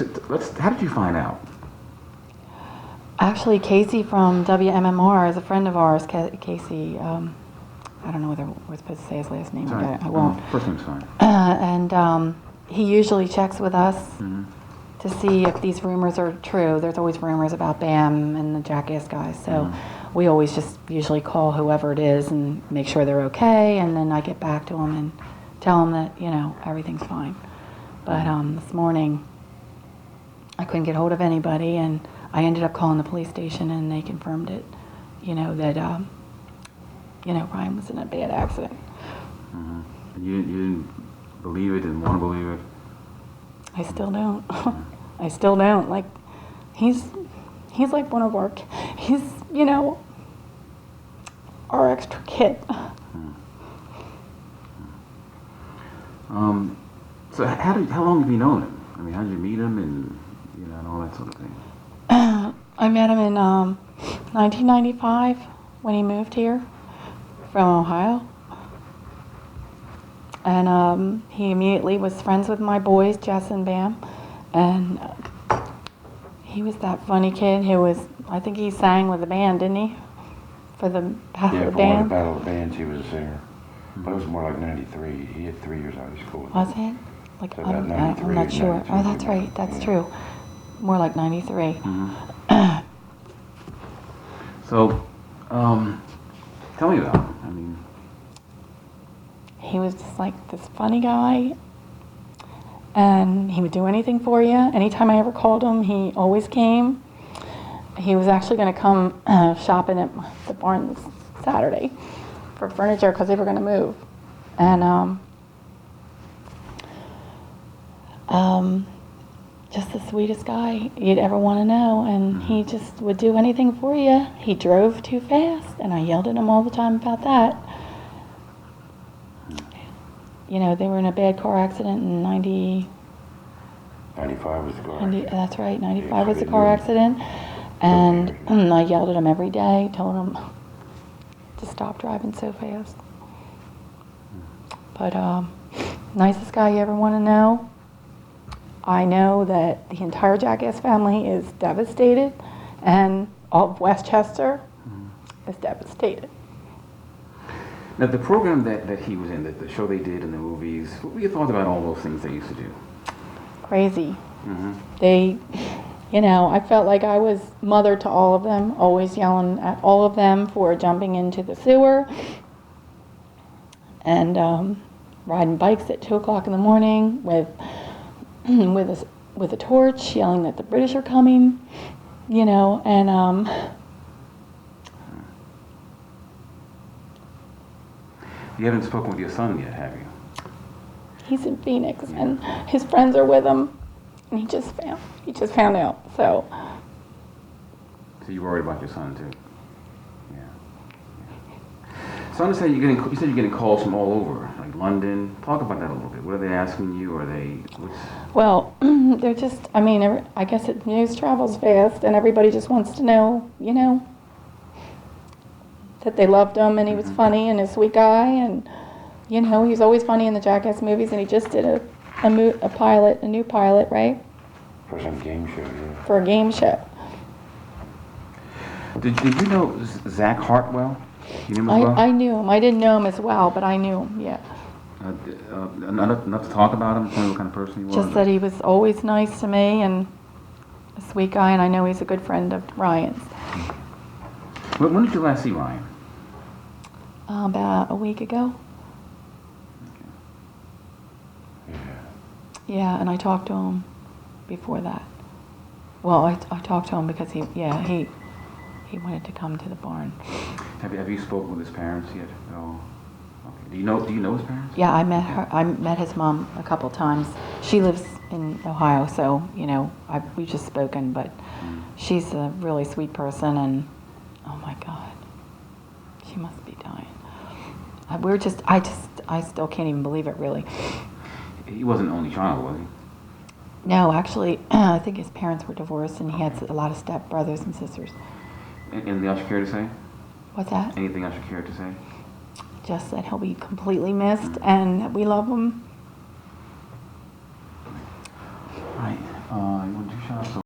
How did you find out? Actually, Casey from WMMR is a friend of ours. Casey, I don't know whether we're supposed to say his last name. Sorry. I won't. First name's fine. And he usually checks with us to see if these rumors are true. There's always rumors about Bam and the Jackass guys. So we always just usually call whoever it is and make sure they're okay. And then I get back to them and tell them that, everything's fine. But this morning, I couldn't get hold of anybody, and I ended up calling the police station, and they confirmed it, that, Ryan was in a bad accident. You didn't believe it, didn't want to believe it? I still don't. I still don't. Like, he's like one of our, he's, our extra kid. So how long have you known him? I mean, how did you meet him and all that sort of thing? I met him in 1995 when he moved here from Ohio. And he immediately was friends with my boys, Jess and Bam. And he was that funny kid who was, I think he sang with the band, didn't he? For the Battle of the Band? Yeah, for the Battle of the Bands, he was a singer. But it was more like 93. He had 3 years out of school. Was it? Like, So I'm about not sure. 93, Oh, that's right. That's true. More like 93. So, tell me about him. I mean, He was just like this funny guy, and he would do anything for you. Anytime I ever called him, he always came. He was actually going to come shopping at the barn this Saturday for furniture because they were going to move. And just the sweetest guy you'd ever want to know, and he just would do anything for you. He drove too fast, and I yelled at him all the time about that. They were in a bad car accident in 95 was the car. That's right, 95 was the car accident. And I yelled at him every day, told him to stop driving so fast. But nicest guy you ever want to know. I know that the entire Jackass family is devastated, and all of Westchester is devastated. now the program that he was in, the show they did in the movies, what were your thoughts about all those things they used to do? Crazy. They, I felt like I was mother to all of them, always yelling at all of them for jumping into the sewer and riding bikes at 2 o'clock in the morning with a torch, yelling that the British are coming, and You haven't spoken with your son yet, have you? he's in Phoenix, and his friends are with him, and he just found out. So So you're worried about your son too? Yeah. So I understand you said you're getting calls from all over, like London. Talk about that a little bit. What are they asking you? Are they? well, they're just. I mean, I guess news travels fast, and everybody just wants to know, that they loved him, and he was funny and a sweet guy, and he was always funny in the Jackass movies, and he just did a new pilot, right? For some game show, yeah. For a game show. Did you know Zach Hartwell? You knew him as well? I knew him. I didn't know him as well, but I knew him. Yeah. Enough to talk about him. Tell me what kind of person he was. Just that he was always nice to me and a sweet guy, and I know he's a good friend of Ryan's. When did you last see Ryan? About a week ago. Yeah, and I talked to him before that. Well, I talked to him because he wanted to come to the barn. Have you spoken with his parents yet? No. Okay. Do you know his parents? Yeah, I met his mom a couple times. She lives in Ohio, so we've just spoken. But she's a really sweet person, and oh my God, she must be dying. I still can't even believe it, really. He wasn't an only child, was he? No, actually, I think his parents were divorced, and he had a lot of step brothers and sisters. Anything else you care to say? What's that? Anything else you care to say? Just that he'll be completely missed, and that we love him. Right. You want 2 shots?